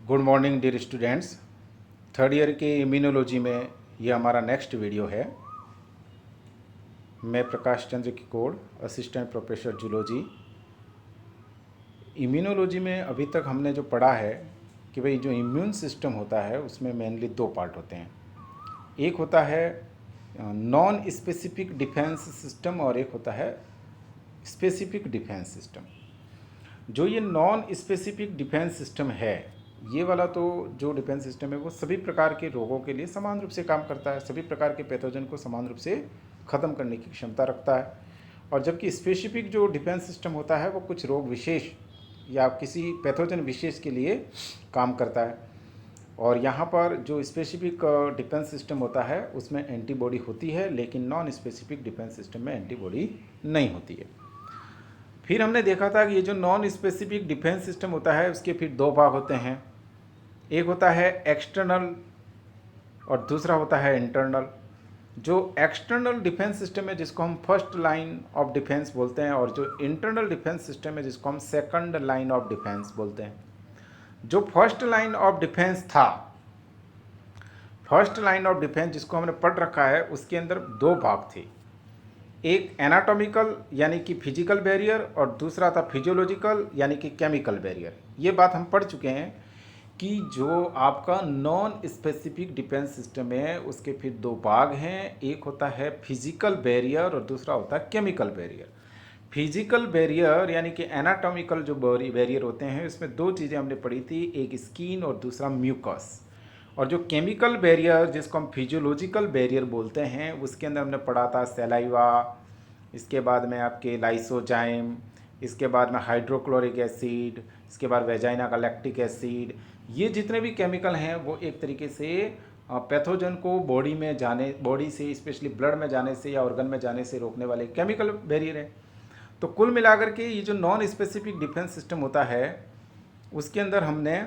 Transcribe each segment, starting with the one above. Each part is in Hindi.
Good morning dear students. Third year के इम्यूनोलॉजी में ये हमारा नेक्स्ट वीडियो है। मैं Prakash Chandra Kikod, assistant professor zoology. Immunology में अभी तक हमने जो पढ़ा है कि भाई जो इम्यून सिस्टम होता है उसमें मेनली दो पार्ट होते हैं। एक होता है नॉन स्पेसिफिक डिफेंस सिस्टम और एक होता है स्पेसिफिक डिफेंस सिस्टम। जो ये नॉन स्पेसिफिक डिफेंस सिस्टम है, ये वाला तो जो डिफेंस सिस्टम है वो सभी प्रकार के रोगों के लिए समान रूप से काम करता है, सभी प्रकार के पैथोजन को समान रूप से ख़त्म करने की क्षमता रखता है। और जबकि स्पेसिफिक जो डिफेंस सिस्टम होता है वो कुछ रोग विशेष या किसी पैथोजन विशेष के लिए काम करता है। और यहाँ पर जो स्पेसिफिक डिफेंस सिस्टम होता है उसमें एंटीबॉडी होती है, लेकिन नॉन स्पेसिफिक डिफेंस सिस्टम में एंटीबॉडी नहीं होती है। फिर हमने देखा था कि ये जो नॉन स्पेसिफिक डिफेंस सिस्टम होता है उसके फिर दो भाग होते हैं। एक होता है एक्सटर्नल और दूसरा होता है इंटरनल। जो एक्सटर्नल डिफेंस सिस्टम है जिसको हम फर्स्ट लाइन ऑफ डिफेंस बोलते हैं, और जो इंटरनल डिफेंस सिस्टम है जिसको हम सेकंड लाइन ऑफ डिफेंस बोलते हैं। जो फर्स्ट लाइन ऑफ डिफेंस था, फर्स्ट लाइन ऑफ डिफेंस जिसको हमने पढ़ रखा है, उसके अंदर दो भाग थे। एक एनाटॉमिकल यानी कि फिजिकल बैरियर और दूसरा था फिजियोलॉजिकल यानी कि केमिकल बैरियर। ये बात हम पढ़ चुके हैं कि जो आपका नॉन स्पेसिफिक डिफेंस सिस्टम है उसके फिर दो भाग हैं। एक होता है फिजिकल बैरियर और दूसरा होता है केमिकल बैरियर। फिजिकल बैरियर यानी कि एनाटॉमिकल जो बैरियर होते हैं उसमें दो चीज़ें हमने पढ़ी थी, एक स्किन और दूसरा म्यूकस। और जो केमिकल बैरियर जिसको हम फिजियोलॉजिकल बैरियर बोलते हैं उसके अंदर हमने पढ़ा था सैलाइवा, इसके बाद में आपके लाइसोजाइम, इसके बाद में हाइड्रोक्लोरिक एसिड, इसके बाद वेजाइना का लैक्टिक एसिड। ये जितने भी केमिकल हैं वो एक तरीके से पैथोजन को बॉडी में जाने, बॉडी से स्पेशली ब्लड में जाने से या ऑर्गन में जाने से रोकने वाले केमिकल बैरियर है। तो कुल मिलाकर के ये जो नॉन स्पेसिफिक डिफेंस सिस्टम होता है उसके अंदर हमने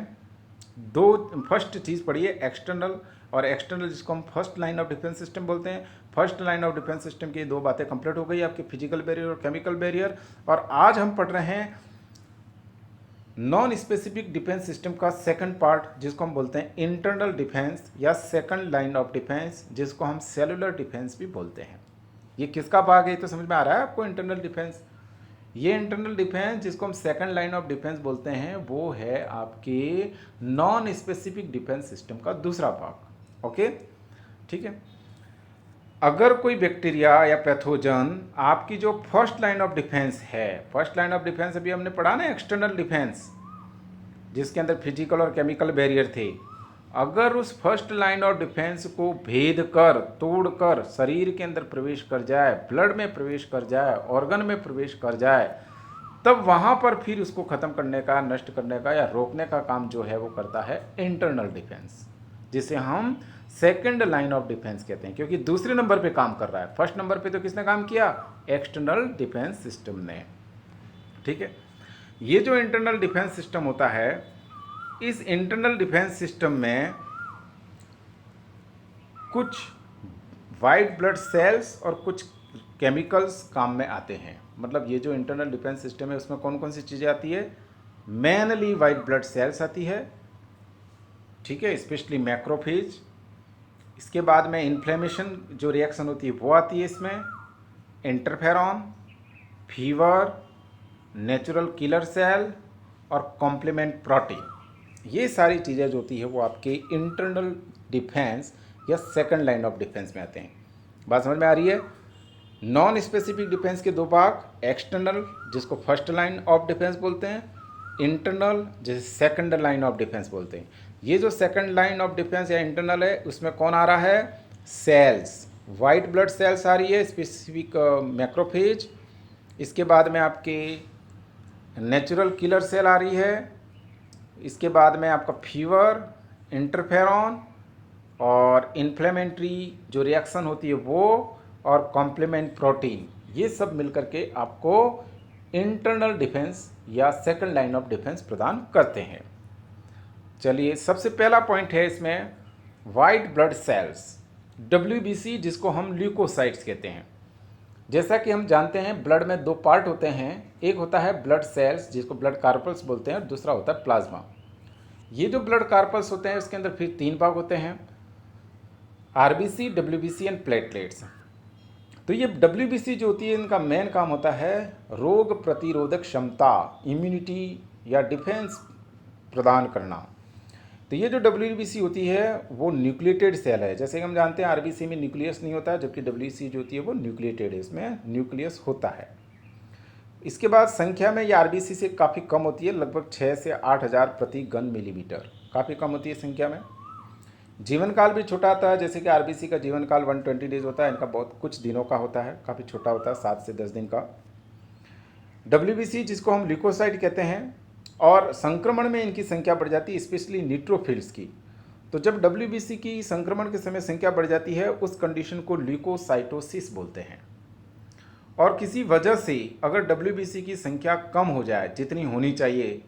दो फर्स्ट चीज़ पढ़ी है, एक्सटर्नल और एक्सटर्नल जिसको हम first line of defence system बोलते हैं। First line of defence system की दो बातें कंप्लीट हो गई, आपके फिजिकल बैरियर और केमिकल बैरियर। और आज हम पढ़ रहे हैं नॉन स्पेसिफिक डिफेंस सिस्टम का सेकंड पार्ट जिसको हम बोलते हैं इंटरनल डिफेंस या सेकंड लाइन ऑफ डिफेंस, जिसको हम सेलुलर डिफेंस भी बोलते हैं। ये किसका भाग है तो समझ में आ रहा है आपको? Internal defence. ये इंटरनल डिफेंस जिसको हम सेकंड लाइन ऑफ डिफेंस बोलते हैं वो है आपके नॉन स्पेसिफिक डिफेंस सिस्टम का दूसरा भाग। ओके, ठीक है। अगर कोई बैक्टीरिया या पैथोजन आपकी जो फर्स्ट लाइन ऑफ डिफेंस है, फर्स्ट लाइन ऑफ डिफेंस अभी हमने पढ़ा ना एक्सटर्नल डिफेंस जिसके अंदर फिजिकल और केमिकल बैरियर थे, अगर उस फर्स्ट लाइन ऑफ डिफेंस को भेद कर, तोड़ कर शरीर के अंदर प्रवेश कर जाए, ब्लड में प्रवेश कर जाए, ऑर्गन में प्रवेश कर जाए, तब वहाँ पर फिर उसको ख़त्म करने का, नष्ट करने का या रोकने का काम जो है वो करता है इंटरनल डिफेंस, जिसे हम सेकंड लाइन ऑफ डिफेंस कहते हैं, क्योंकि दूसरे नंबर पे काम कर रहा है। फर्स्ट नंबर पे तो किसने काम किया? एक्सटर्नल डिफेंस सिस्टम ने। ठीक है। ये जो इंटरनल डिफेंस सिस्टम होता है, इस इंटरनल डिफेंस सिस्टम में कुछ वाइट ब्लड सेल्स और कुछ केमिकल्स काम में आते हैं। मतलब ये जो इंटरनल डिफेंस सिस्टम है उसमें कौन कौन सी चीज़ें आती है? मेनली वाइट ब्लड सेल्स आती है, ठीक है, स्पेशली मैक्रोफेज। इसके बाद में इन्फ्लेमेशन जो रिएक्शन होती है वो आती है इसमें, interferon, fever, natural killer cell और कॉम्प्लीमेंट प्रोटीन। ये सारी चीज़ें जो होती है वो आपके इंटरनल डिफेंस या सेकंड लाइन ऑफ डिफेंस में आते हैं। बात समझ में आ रही है? नॉन स्पेसिफिक डिफेंस के दो भाग, एक्सटर्नल जिसको फर्स्ट लाइन ऑफ डिफेंस बोलते हैं, इंटरनल जिसे सेकंड लाइन ऑफ डिफेंस बोलते हैं। ये जो सेकंड लाइन ऑफ डिफेंस या इंटरनल है उसमें कौन आ रहा है? सेल्स, वाइट ब्लड सेल्स आ रही है, स्पेसिफिक मैक्रोफेज। इसके बाद में आपके नेचुरल किलर सेल आ रही है। इसके बाद में आपका फीवर, इंटरफेरॉन और इन्फ्लेमेटरी जो रिएक्शन होती है वो, और कॉम्प्लीमेंट प्रोटीन। ये सब मिलकर के आपको इंटरनल डिफेंस या सेकंड लाइन ऑफ डिफेंस प्रदान करते हैं। चलिए, सबसे पहला पॉइंट है इसमें वाइट ब्लड सेल्स, WBC, जिसको हम ल्यूकोसाइट्स कहते हैं। जैसा कि हम जानते हैं ब्लड में दो पार्ट होते हैं, एक होता है ब्लड सेल्स जिसको ब्लड कार्पल्स बोलते हैं और दूसरा होता है प्लाज्मा। ये जो ब्लड कार्पस होते हैं उसके अंदर फिर 3 भाग होते हैं, आरबीसी, डब्ल्यूबीसी एंड प्लेटलेट्स। तो ये डब्ल्यूबीसी जो होती है इनका मेन काम होता है रोग प्रतिरोधक क्षमता, इम्यूनिटी या डिफेंस प्रदान करना। तो ये जो डब्ल्यूबीसी होती है वो न्यूक्लिएटेड सेल है। जैसे कि हम जानते हैं आरबीसी में न्यूक्लियस नहीं होता है, जबकि डब्ल्यूबीसी जो होती है वो न्यूक्लिएटेड है, इसमें न्यूक्लियस होता है। इसके बाद संख्या में ये आरबीसी से काफ़ी कम होती है, लगभग 6 से 8,000 प्रति घन मिलीमीटर, काफ़ी कम होती है संख्या में। जीवन काल भी छोटा आता है, जैसे कि आरबीसी का जीवन काल 120 डेज होता है, इनका बहुत कुछ दिनों का होता है, काफ़ी छोटा होता है, 7 से 10 दिन का। डब्ल्यूबीसी जिसको हम ल्यूकोसाइट कहते हैं, और संक्रमण में इनकी संख्या बढ़ जाती है, स्पेशली न्यूट्रोफिल्स की। तो जब डब्ल्यूबीसी की संक्रमण के समय संख्या बढ़ जाती है उस कंडीशन को ल्यूकोसाइटोसिस बोलते हैं। और किसी वजह से अगर डब्ल्यूबीसी की संख्या कम हो जाए जितनी होनी चाहिए,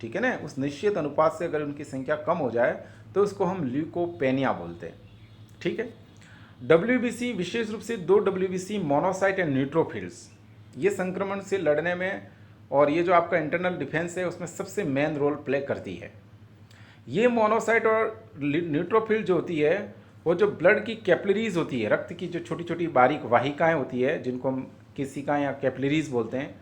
ठीक है ना, उस निश्चित अनुपात से अगर उनकी संख्या कम हो जाए तो उसको हम ल्यूकोपेनिया बोलते हैं, ठीक है। डब्ल्यूबीसी विशेष रूप से 2 डब्ल्यूबीसी मोनोसाइट एंड न्यूट्रोफिल्स ये संक्रमण से लड़ने में और ये जो आपका इंटरनल डिफेंस है उसमें सबसे मेन रोल प्ले करती है। ये मोनोसाइट और न्यूट्रोफिल जो होती है वो जो ब्लड की कैपिलरीज होती है, रक्त की जो छोटी छोटी बारीक वाहिकाएं होती है जिनको हम केशिकाएं या कैपिलरीज बोलते हैं,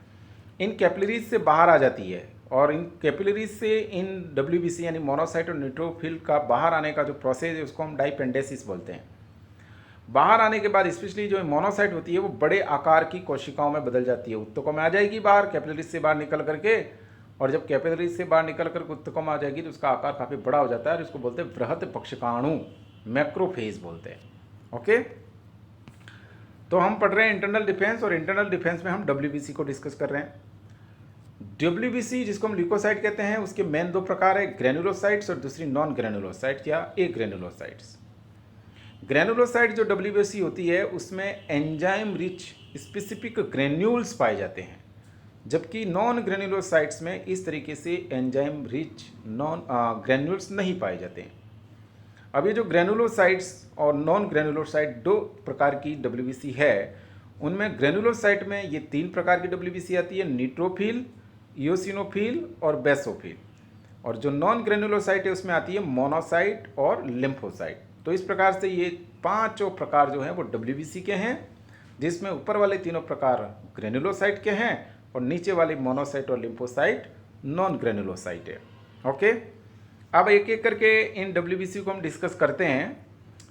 इन कैपिलरीज से बाहर आ जाती है। और इन कैपिलरीज से इन डब्ल्यूबीसी यानी मोनोसाइट और न्यूट्रोफिल का बाहर आने का जो प्रोसेस है उसको हम डाइपेंडेसिस बोलते हैं। बाहर आने के बाद स्पेशली जो मोनोसाइट होती है वो बड़े आकार की कोशिकाओं में बदल जाती है, उत्तकों में आ जाएगी बाहर कैपिलरीज से बाहर निकल करके। और जब कैपिलरीज से बाहर निकल कर उत्तकों में आ जाएगी तो उसका आकार काफ़ी बड़ा हो जाता है और इसको बोलते हैं बृहत पक्षकाणु, मैक्रोफेज बोलते हैं। ओके, तो हम पढ़ रहे हैं इंटरनल डिफेंस, और इंटरनल डिफेंस में हम डब्ल्यूबीसी को डिस्कस कर रहे हैं। डब्ल्यूबीसी जिसको हम ल्यूकोसाइट कहते हैं उसके मेन 2 प्रकार है, ग्रेनुलोसाइट्स और दूसरी नॉन ग्रेनुलोसाइट्स या ग्रेनुलोसाइट्स। ग्रेनुलोसाइट जो डब्ल्यूबीसी होती है उसमें एंजाइम रिच स्पेसिफिक ग्रेन्यूल्स पाए जाते हैं, जबकि नॉन ग्रेनुलोसाइट्स में इस तरीके से एंजाइम रिच नॉन ग्रेन्यूल्स नहीं पाए जाते हैं। अब ये जो ग्रेनुलोसाइट्स और नॉन ग्रेनुलोसाइट 2 प्रकार की डब्ल्यूबीसी है, उनमें ग्रेनुलोसाइट में ये 3 प्रकार की डब्ल्यूबीसी आती है, न्यूट्रोफिल, इओसिनोफिल और बेसोफिल। और जो नॉन ग्रेनुलोसाइट है उसमें आती है मोनोसाइट और लिम्फोसाइट। तो इस प्रकार से ये 5 प्रकार जो हैं वो डब्ल्यूबीसी के हैं, जिसमें ऊपर वाले 3 प्रकार ग्रेनुलोसाइट के हैं और नीचे वाले मोनोसाइट और लिम्फोसाइट नॉन ग्रेनुलोसाइट है। ओके, अब एक एक करके इन डब्ल्यूबीसी को हम डिस्कस करते हैं।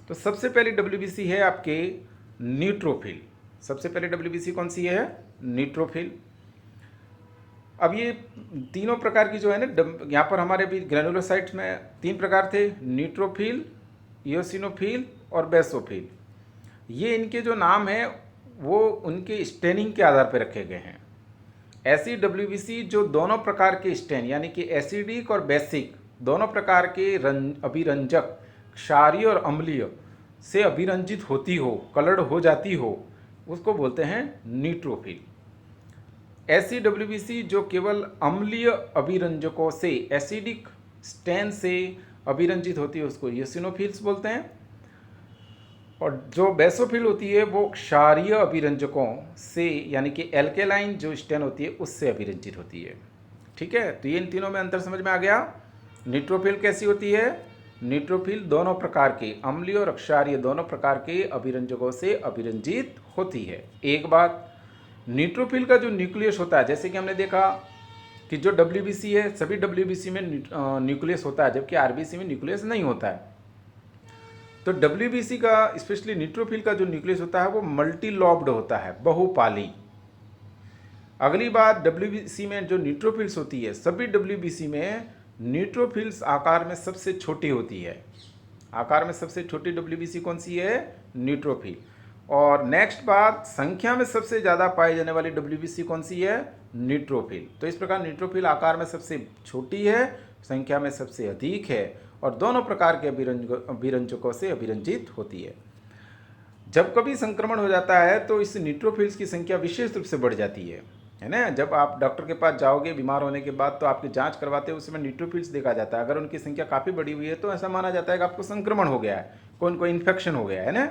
तो सबसे पहली डब्ल्यूबीसी है आपके न्यूट्रोफिल। सबसे पहले डब्ल्यूबीसी कौन सी है? न्यूट्रोफिल। अब ये 3 प्रकार की जो है ना, यहाँ पर हमारे भी ग्रेनुलोसाइट्स में 3 प्रकार थे, न्यूट्रोफिल, इओसिनोफिल और बेसोफिल। ये इनके जो नाम हैं वो उनके स्टेनिंग के आधार पर रखे गए हैं। ऐसी डब्ल्यूबीसी जो दोनों प्रकार के स्टेन यानी कि एसिडिक और बेसिक दोनों प्रकार के अभिरंजक क्षारीय और अम्लीय से अभिरंजित होती हो, कलर्ड हो जाती हो, उसको बोलते हैं न्यूट्रोफिल। ऐसी डब्ल्यूबीसी जो केवल अम्लीय अभिरंजकों से, एसिडिक स्टेन से अभिरंजित होती है उसको इओसिनोफिल्स बोलते हैं। और जो बेसोफिल होती है वो क्षारीय अभिरंजकों से यानी कि एल्केलाइन जो स्टेन होती है उससे अभिरंजित होती है। ठीक है, तो ये इन तीनों में अंतर समझ में आ गया। न्यूट्रोफिल कैसी होती है? न्यूट्रोफिल दोनों प्रकार के, अम्लीय और क्षारीय दोनों प्रकार के अभिरंजकों से अभिरंजित होती है। एक बात, न्यूट्रोफिल का जो न्यूक्लियस होता है, जैसे कि हमने देखा कि जो डब्ल्यूबीसी है सभी डब्ल्यूबीसी में न्यूक्लियस होता है, जबकि आरबीसी में न्यूक्लियस नहीं होता है। तो डब्ल्यूबीसी का स्पेशली न्यूट्रोफिल का जो न्यूक्लियस होता है वो मल्टी लॉब्ड होता है, बहुपाली। अगली बात, डब्ल्यूबीसी में जो न्यूट्रोफिल्स होती है, सभी डब्ल्यूबीसी में न्यूट्रोफिल्स आकार में सबसे छोटी होती है। आकार में सबसे छोटी डब्ल्यूबीसी कौन सी है? न्यूट्रोफिल। और नेक्स्ट बात, संख्या में सबसे ज़्यादा पाई जाने वाली डब्ल्यूबीसी कौन सी है? न्यूट्रोफिल। तो इस प्रकार न्यूट्रोफिल आकार में सबसे छोटी है, संख्या में सबसे अधिक है और दोनों प्रकार के अभिरंजकों से अभिरंजित होती है। जब कभी संक्रमण हो जाता है तो इस न्यूट्रोफिल्स की संख्या विशेष रूप से बढ़ जाती है ना। जब आप डॉक्टर के पास जाओगे बीमार होने के बाद तो आपकी जांच करवाते हैं, उस समय न्यूट्रोफिल्स देखा जाता है। अगर उनकी संख्या काफ़ी बढ़ी हुई है तो ऐसा माना जाता है कि आपको संक्रमण हो गया है, कोई इन्फेक्शन हो गया है ना।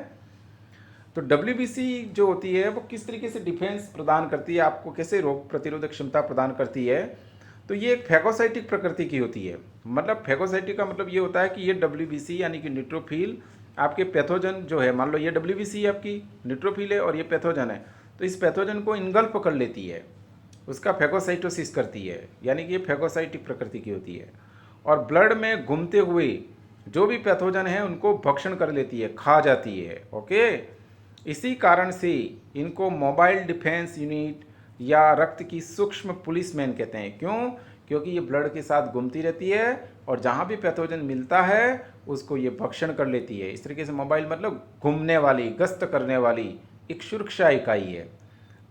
तो डब्ल्यूबीसी जो होती है वो किस तरीके से डिफेंस प्रदान करती है, आपको कैसे रोग प्रतिरोधक क्षमता प्रदान करती है? तो ये एक फैगोसाइटिक प्रकृति की होती है। मतलब फैगोसाइटिक का मतलब ये होता है कि ये डब्ल्यूबीसी यानी कि न्यूट्रोफिल आपके पैथोजन जो है, मान लो ये डब्ल्यूबीसी आपकी न्यूट्रोफिल है और ये पैथोजन है, तो इस पैथोजन को इनगल्फ कर लेती है, उसका फैगोसाइटोसिस करती है, यानी कि ये फैगोसाइटिक प्रकृति की होती है। और ब्लड में घूमते हुए जो भी पैथोजन है उनको भक्षण कर लेती है, खा जाती है। ओके, इसी कारण से इनको मोबाइल डिफेंस यूनिट या रक्त की सूक्ष्म पुलिसमैन कहते हैं। क्यों? क्योंकि ये ब्लड के साथ घूमती रहती है और जहाँ भी पैथोजन मिलता है उसको ये भक्षण कर लेती है। इस तरीके से मोबाइल मतलब घूमने वाली, गश्त करने वाली एक सुरक्षा इकाई है।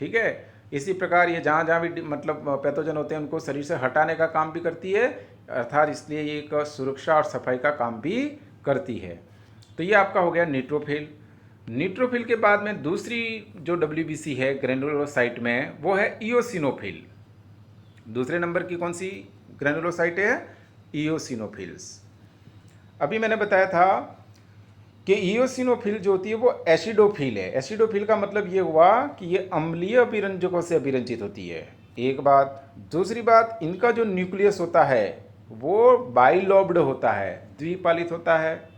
ठीक है, इसी प्रकार ये जहाँ जहाँ भी मतलब पैथोजन होते हैं उनको शरीर से हटाने का काम भी करती है, अर्थात इसलिए ये एक सुरक्षा और सफाई का काम भी करती है। तो ये आपका हो गया न्यूट्रोफिल। न्यूट्रोफिल के बाद में दूसरी जो डब्ल्यूबीसी है ग्रेनुलोसाइट में, वो है इओसिनोफिल। दूसरे नंबर की कौन सी ग्रेनुलोसाइट है? इओसिनोफिल्स। अभी मैंने बताया था कि इओसिनोफिल जो होती है वो एसिडोफिल है। एसिडोफिल का मतलब ये हुआ कि ये अम्लीय अभिरंजकों से अभिरंजित होती है, एक बात। दूसरी बात, इनका जो न्यूक्लियस होता है वो बाइलोब्ड होता है, द्विपालित होता है।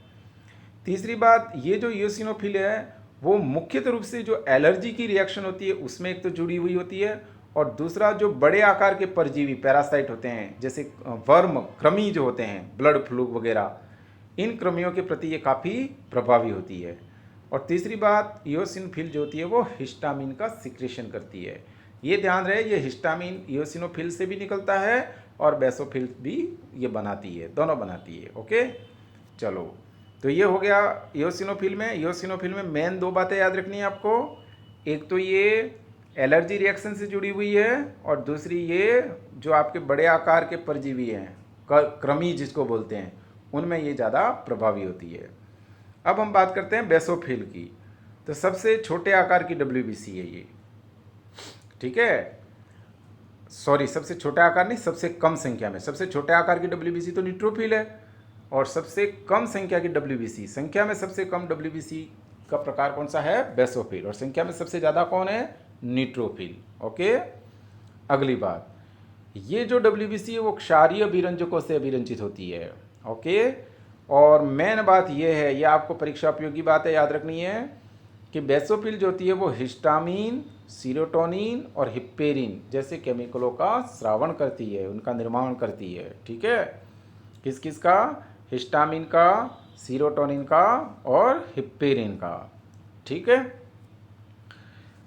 तीसरी बात, ये जो इओसिनोफिल है वो मुख्यतः रूप से जो एलर्जी की रिएक्शन होती है उसमें एक तो जुड़ी हुई होती है, और दूसरा जो बड़े आकार के परजीवी पैरासाइट होते हैं जैसे वर्म, कृमि जो होते हैं, ब्लड फ्लू वगैरह, इन कृमियों के प्रति ये काफ़ी प्रभावी होती है। और तीसरी बात, इओसिनोफिल जो होती है वो हिस्टामिन का सिक्रेशन करती है। ये ध्यान रहे, ये हिस्टामिन इओसिनोफिल से भी निकलता है और बेसोफिल भी ये बनाती है, दोनों बनाती है। ओके, चलो, तो ये हो गया इओसिनोफिल में। इओसिनोफिल में मेन दो बातें याद रखनी है आपको, एक तो ये एलर्जी रिएक्शन से जुड़ी हुई है, और दूसरी ये जो आपके बड़े आकार के परजीवी हैं, कृमि जिसको बोलते हैं, उनमें ये ज़्यादा प्रभावी होती है। अब हम बात करते हैं बेसोफिल की। तो सबसे छोटे आकार की डब्ल्यूबीसी है ये, ठीक है। सॉरी, सबसे छोटा आकार नहीं, सबसे कम संख्या में। सबसे छोटे आकार की डब्ल्यूबीसी तो न्यूट्रोफिल है, और सबसे कम संख्या की डब्ल्यूबीसी, संख्या में सबसे कम डब्ल्यूबीसी का प्रकार कौन सा है? बेसोफिल। और संख्या में सबसे ज़्यादा कौन है? न्यूट्रोफिल। ओके, अगली बात, ये जो डब्ल्यूबीसी है वो क्षारीय अभिरंजकों से अभिरंजित होती है। ओके, और मेन बात ये है, ये आपको परीक्षा उपयोगी बात है, याद रखनी है कि बेसोफिल जो होती है वो हिस्टामिन, सीरोटोनिन और हिप्पेरिन जैसे केमिकलों का स्रावण करती है, उनका निर्माण करती है। ठीक है, किस किस का? हिस्टामिन का, सीरोटोनिन का और हिप्पेरिन का। ठीक है,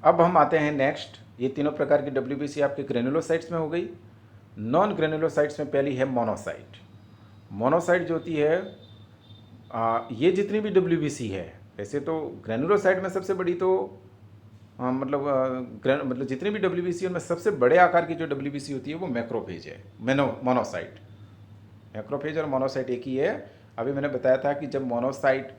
अब हम आते हैं नेक्स्ट। ये तीनों प्रकार की डब्ल्यूबीसी आपके ग्रेनुलोसाइट्स में हो गई। नॉन ग्रेनुलोसाइट्स में पहली है मोनोसाइट। मोनोसाइट जो होती है ये जितनी भी डब्ल्यूबीसी है, वैसे तो ग्रेनुलोसाइट में सबसे बड़ी तो मतलब जितनी भी डब्ल्यूबीसी उनमें सबसे बड़े आकार की जो डब्ल्यूबीसी होती है वो मैक्रोफेज है, मोनोसाइट। मैक्रोफेज और मोनोसाइट एक ही है। अभी मैंने बताया था कि जब मोनोसाइट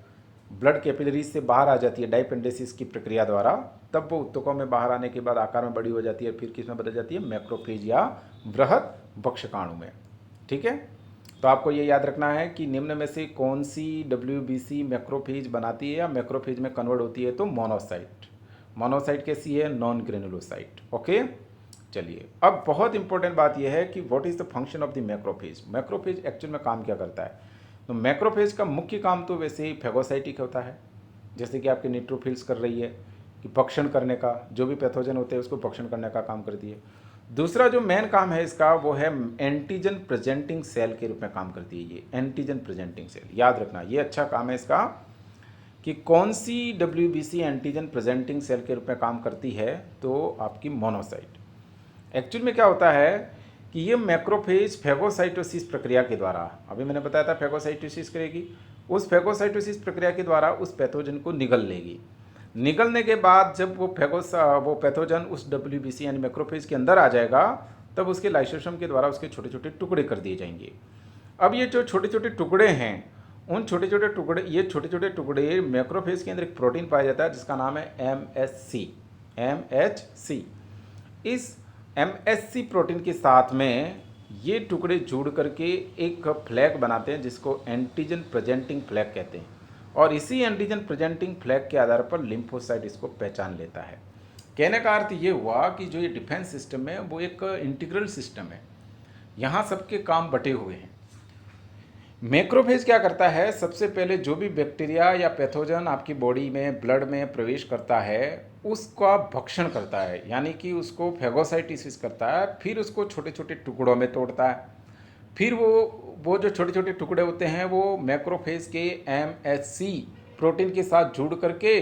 ब्लड कैपिलरीज से बाहर आ जाती है डाइपेंडेसिस की प्रक्रिया द्वारा, तब वो उत्तकों में बाहर आने के बाद आकार में बड़ी हो जाती है, फिर किस में बदल जाती है? मैक्रोफेज या बृहद भक्षकाणु में। ठीक है, तो आपको ये याद रखना है कि निम्न में से कौन सी डब्ल्यूबीसी मैक्रोफेज बनाती है या मैक्रोफेज में कन्वर्ट होती है? तो मोनोसाइट। मोनोसाइट कैसी है? Non granulocyte. ओके, चलिए, अब बहुत इंपॉर्टेंट बात यह है कि what is the function of the macrophage. Macrophage actual में काम क्या करता है? तो मैक्रोफेज का मुख्य काम तो वैसे ही फैगोसाइटिक होता है, जैसे कि आपके न्यूट्रोफिल्स कर रही है कि भक्षण करने का, जो भी पैथोजन होते हैं उसको भक्षण करने का काम करती है। दूसरा जो मेन काम है इसका वो है एंटीजन प्रेजेंटिंग सेल के रूप में काम करती है। ये एंटीजन प्रेजेंटिंग सेल, याद रखना, ये अच्छा काम है इसका कि कौन सी डब्ल्यूबीसी एंटीजन प्रेजेंटिंग सेल के रूप में काम करती है? तो आपकी मोनोसाइट। एक्चुअल में क्या होता है कि ये मैक्रोफेज फैगोसाइटोसिस प्रक्रिया के द्वारा, अभी मैंने बताया था फैगोसाइटोसिस करेगी, उस फैगोसाइटोसिस प्रक्रिया के द्वारा उस पैथोजन को निगल लेगी। निगलने के बाद जब वो पैथोजन उस डब्ल्यूबीसी यानी मैक्रोफेज के अंदर आ जाएगा, तब उसके लाइसोसोम के द्वारा उसके छोटे छोटे टुकड़े कर दिए जाएंगे। अब ये जो छोटे छोटे टुकड़े हैं, उन छोटे छोटे टुकड़े, ये छोटे छोटे टुकड़े मैक्रोफेज के अंदर एक प्रोटीन पाया जाता है जिसका नाम है MHC। इस MHC प्रोटीन के साथ में ये टुकड़े जुड़ करके एक फ्लैग बनाते हैं जिसको एंटीजन प्रेजेंटिंग फ्लैग कहते हैं, और इसी एंटीजन प्रेजेंटिंग फ्लैग के आधार पर लिम्फोसाइट इसको पहचान लेता है। कहने का अर्थ ये हुआ कि जो ये डिफेंस सिस्टम है वो एक इंटीग्रल सिस्टम है। यहाँ सबके काम बटे हुए हैं। मैक्रोफेज क्या करता है, सबसे पहले जो भी बैक्टीरिया या पैथोजन आपकी बॉडी में ब्लड में प्रवेश करता है उसका भक्षण करता है, यानी कि उसको फेगोसाइटोसिस करता है, फिर उसको छोटे छोटे टुकड़ों में तोड़ता है। फिर वो जो छोटे छोटे टुकड़े होते हैं वो मैक्रोफेज के MHC प्रोटीन के साथ जुड़ करके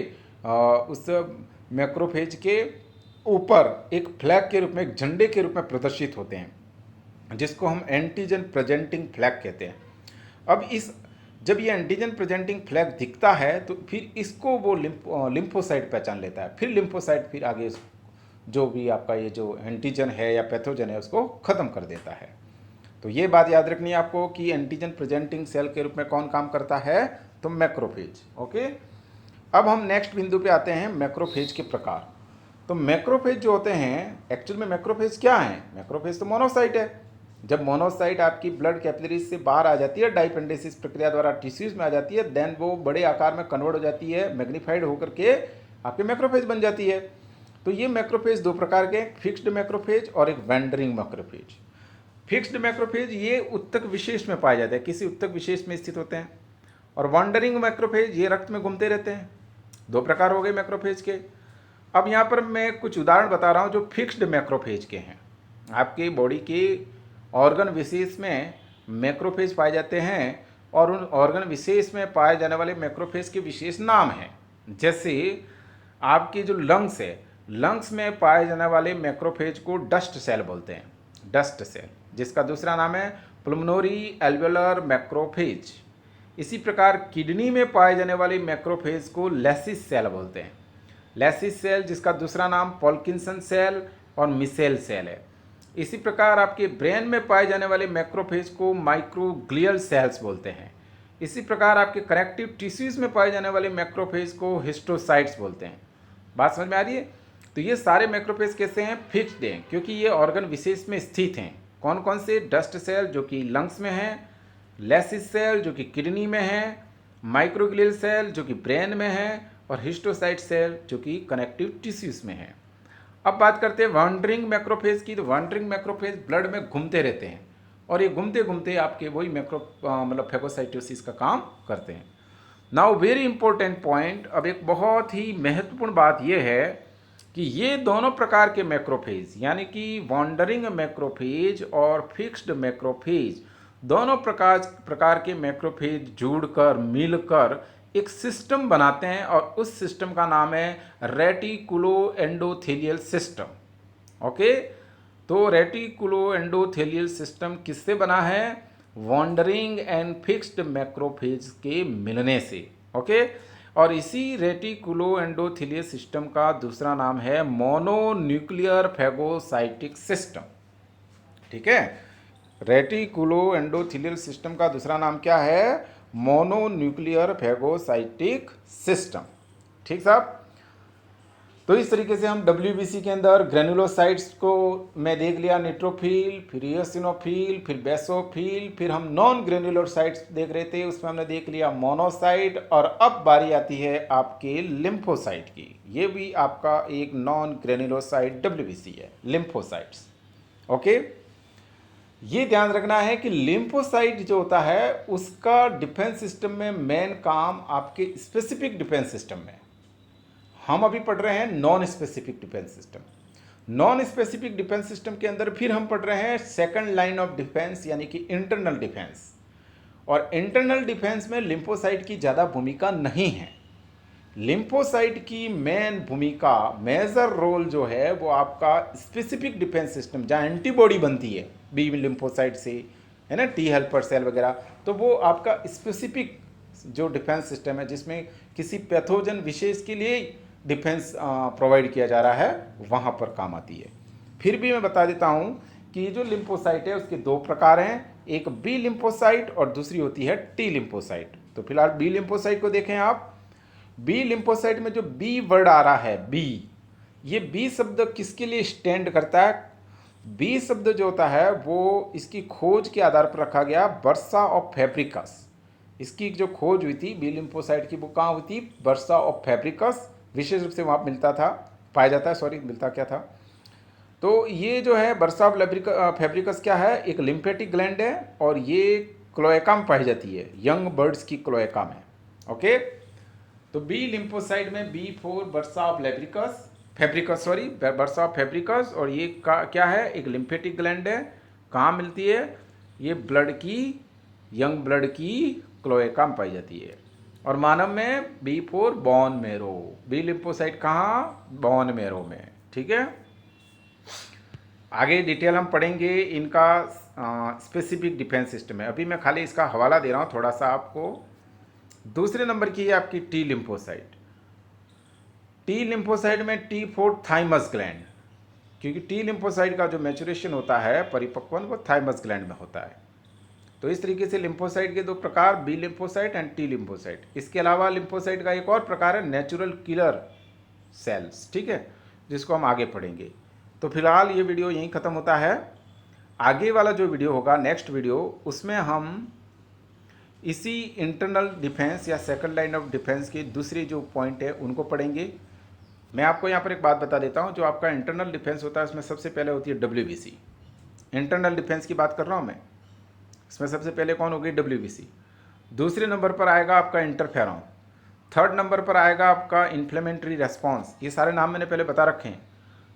उस मैक्रोफेज के ऊपर एक फ्लैग के रूप में, एक झंडे के रूप में प्रदर्शित होते हैं, जिसको हम एंटीजन प्रेजेंटिंग फ्लैग कहते हैं। अब जब ये एंटीजन प्रेजेंटिंग फ्लैग दिखता है तो फिर इसको वो लिम्फोसाइट पहचान लेता है। फिर लिम्फोसाइट फिर आगे जो भी आपका ये जो एंटीजन है या पैथोजन है उसको ख़त्म कर देता है। तो ये बात याद रखनी है आपको कि एंटीजन प्रेजेंटिंग सेल के रूप में कौन काम करता है, तो मैक्रोफेज। ओके, अब हम नेक्स्ट बिंदु पे आते हैं, मैक्रोफेज के प्रकार। तो मैक्रोफेज जो होते हैं, एक्चुअल में मैक्रोफेज क्या है, मैक्रोफेज तो मोनोसाइट है। जब मोनोसाइट आपकी ब्लड कैपिलरीज से बाहर आ जाती है, डाइपेंडेसिस प्रक्रिया द्वारा टिश्यूज में आ जाती है, देन वो बड़े आकार में कन्वर्ट हो जाती है, मैग्नीफाइड होकर के आपके मैक्रोफेज बन जाती है। तो ये मैक्रोफेज दो प्रकार के, फिक्स्ड मैक्रोफेज और एक वैंडरिंग मैक्रोफेज। फिक्स्ड मैक्रोफेज ये उत्तक विशेष में पाए जाते हैं, किसी उत्तक विशेष में स्थित होते हैं, और वैंडरिंग मैक्रोफेज ये रक्त में घूमते रहते हैं। दो प्रकार हो गए मैक्रोफेज के। अब यहाँ पर मैं कुछ उदाहरण बता रहा हूँ जो फिक्स्ड मैक्रोफेज के हैं। आपके बॉडी के ऑर्गन विशेष में मैक्रोफेज पाए जाते हैं, और उन ऑर्गन विशेष में पाए जाने वाले मैक्रोफेज के विशेष नाम हैं। जैसे आपकी जो लंग्स है, लंग्स में पाए जाने वाले मैक्रोफेज को डस्ट सेल बोलते हैं, डस्ट सेल, जिसका दूसरा नाम है पुल्मोनरी एल्वेलर मैक्रोफेज। इसी प्रकार किडनी में पाए जाने वाले मैक्रोफेज को लेसिस सेल बोलते हैं, लेसिस सेल, जिसका दूसरा नाम पॉल्किंसन सेल और मिसेल सेल है। इसी प्रकार आपके ब्रेन में पाए जाने वाले मैक्रोफेज को माइक्रोग्लियल सेल्स बोलते हैं। इसी प्रकार आपके कनेक्टिव टिश्यूज में पाए जाने वाले मैक्रोफेज को हिस्टोसाइट्स बोलते हैं। बात समझ में आ रही है? तो ये सारे मैक्रोफेज कैसे हैं, फिक्स्ड हैं, क्योंकि ये ऑर्गन विशेष में स्थित हैं। कौन कौन से, डस्ट सेल जो कि लंग्स में है, लेसिस सेल जो कि किडनी में है, माइक्रोग्लियल सेल जो कि ब्रेन में है, और हिस्टोसाइट सेल जो कि कनेक्टिव टिश्यूज में है। अब बात करते हैं वैंडरिंग मैक्रोफेज की। तो वैंडरिंग मैक्रोफेज ब्लड में घूमते रहते हैं, और ये घूमते घूमते आपके वही मतलब फेगोसाइटोसिस का काम करते हैं। नाउ वेरी इंपॉर्टेंट पॉइंट, अब एक बहुत ही महत्वपूर्ण बात यह है कि ये दोनों प्रकार के मैक्रोफेज, यानी कि वैंडरिंग मैक्रोफेज और फिक्स्ड मैक्रोफेज, दोनों प्रकार के मैक्रोफेज जुड़कर मिलकर एक सिस्टम बनाते हैं, और उस सिस्टम का नाम है रेटिकुलो एंडोथेलियल सिस्टम। ओके, तो रेटिकुलो एंडोथेलियल सिस्टम किससे बना है, वैंडरिंग एंड फिक्स्ड मैक्रोफेज के मिलने से। ओके, और इसी रेटिकुलो एंडोथेलियल सिस्टम का दूसरा नाम है मोनोन्यूक्लियर फैगोसाइटिक सिस्टम। ठीक है, रेटिकुलो एंडोथेलियल सिस्टम का दूसरा नाम क्या है, मोनोन्यूक्लियर फैगोसाइटिक सिस्टम। ठीक साहब, तो इस तरीके से हम WBC के अंदर ग्रेनुलोसाइट्स को मैं देख लिया, न्यूट्रोफिल, फिर इयोसिनोफिल, फिर बेसोफिल, फिर हम नॉन ग्रेनुलोसाइट्स देख रहे थे, उसमें हमने देख लिया मोनोसाइट, और अब बारी आती है आपके लिम्फोसाइट की। ये भी आपका एक नॉन ग्रेनुलोसाइट WBC है, लिम्फोसाइट्स। ओके, ये ध्यान रखना है कि लिम्फोसाइट जो होता है उसका डिफेंस सिस्टम में मेन काम आपके स्पेसिफिक डिफेंस सिस्टम में, हम अभी पढ़ रहे हैं non specific defence system. Non specific defence system के अंदर फिर हम पढ़ रहे हैं सेकंड लाइन ऑफ डिफेंस, यानी कि इंटरनल डिफेंस। और इंटरनल डिफेंस में लिम्फोसाइट की ज़्यादा भूमिका नहीं है। लिम्फोसाइट की मेन भूमिका, मेजर रोल जो है वो आपका स्पेसिफिक डिफेंस सिस्टम, जहाँ एंटीबॉडी बनती है बी लिम्फोसाइट से, है ना, टी हेल्पर सेल वगैरह, तो वो आपका स्पेसिफिक जो डिफेंस सिस्टम है जिसमें किसी पैथोजन विशेष के लिए डिफेंस प्रोवाइड किया जा रहा है, वहाँ पर काम आती है। फिर भी मैं बता देता हूँ कि जो लिम्फोसाइट है उसके दो प्रकार हैं, एक बी लिम्फोसाइट और दूसरी होती है टी लिम्फोसाइट। तो फिलहाल बी लिम्फोसाइट को देखें आप। बी लिम्फोसाइट में जो बी वर्ड आ रहा है, बी, ये बी शब्द किसके लिए स्टैंड करता है? बी शब्द जो होता है वो इसकी खोज के आधार पर रखा गया, बर्सा ऑफ फैब्रिकस। इसकी जो खोज हुई थी बी लिम्फोसाइट की, वो कहाँ हुई थी? बर्सा ऑफ फैब्रिकस, विशेष रूप से वहाँ मिलता था, पाया जाता है, सॉरी मिलता क्या था, तो ये जो है बर्सा ऑफ फैब्रिकस क्या है, एक लिम्फेटिक ग्लैंड है और ये क्लोएका में पाई जाती है, यंग बर्ड्स की क्लोएका में। ओके, तो बी लिम्फोसाइट में B for bursa of bursa of Fabricius, और ये क्या है, एक लिम्फेटिक ग्लैंड है। कहाँ मिलती है, ये ब्लड की, यंग ब्लड की क्लोएका में पाई जाती है। और मानव में B for bone marrow, B lymphocyte कहाँ, बोन मेरो में। ठीक है, आगे डिटेल हम पढ़ेंगे इनका स्पेसिफिक डिफेंस सिस्टम है। अभी मैं खाली इसका हवाला दे रहा हूँ थोड़ा सा आपको। दूसरे नंबर की है आपकी टी लिम्फोसाइट। टी लिम्फोसाइट में टी फॉर थाइमस ग्लैंड, क्योंकि टी लिम्फोसाइट का जो मैचुरेशन होता है, परिपक्वन, वो थाइमस ग्लैंड में होता है। तो इस तरीके से लिम्फोसाइट के दो प्रकार, B lymphocyte and T lymphocyte. इसके अलावा लिम्फोसाइट का एक और प्रकार है नेचुरल किलर सेल्स, ठीक है, जिसको हम आगे पढ़ेंगे। तो फिलहाल ये वीडियो यहीं ख़त्म होता है। आगे वाला जो वीडियो होगा, नेक्स्ट वीडियो, उसमें हम इसी इंटरनल डिफेंस या सेकंड लाइन ऑफ डिफेंस के दूसरे जो पॉइंट है उनको पढ़ेंगे। मैं आपको यहाँ पर एक बात बता देता हूँ, जो आपका इंटरनल डिफेंस होता है उसमें सबसे पहले होती है WBC। इंटरनल डिफेंस की बात कर रहा हूँ मैं, इसमें सबसे पहले कौन होगी, WBC। दूसरे नंबर पर आएगा आपका इंटरफेरॉन। थर्ड नंबर पर आएगा आपका इन्फ्लेमेटरी रेस्पॉन्स, ये सारे नाम मैंने पहले बता रखे हैं।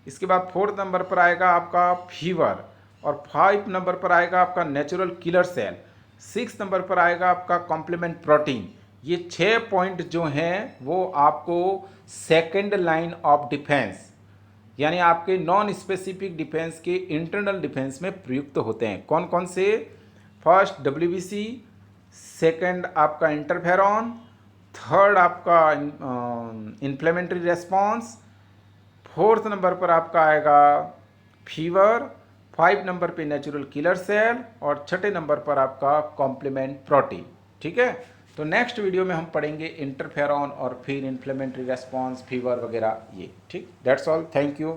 इसके बाद फोर्थ नंबर पर आएगा आपका फीवर, और 5 नंबर पर आएगा आपका नेचुरल किलर सेल। 6 नंबर पर आएगा आपका कॉम्प्लीमेंट प्रोटीन। ये 6 पॉइंट जो हैं वो आपको सेकेंड लाइन ऑफ डिफेंस, यानी आपके नॉन स्पेसिफिक डिफेंस के इंटरनल डिफेंस में प्रयुक्त होते हैं। कौन कौन से, फर्स्ट WBC, सेकेंड आपका इंटरफेरॉन, थर्ड आपका इन्फ्लेमेटरी रेस्पॉन्स, फोर्थ नंबर पर आपका आएगा फीवर, 5 नंबर पे नेचुरल किलर सेल, और छठे नंबर पर आपका कॉम्प्लीमेंट प्रोटीन। ठीक है, तो नेक्स्ट वीडियो में हम पढ़ेंगे इंटरफेरॉन और फिर इन्फ्लेमेटरी रेस्पॉन्स, फीवर वगैरह ये। ठीक, दैट्स ऑल, थैंक यू।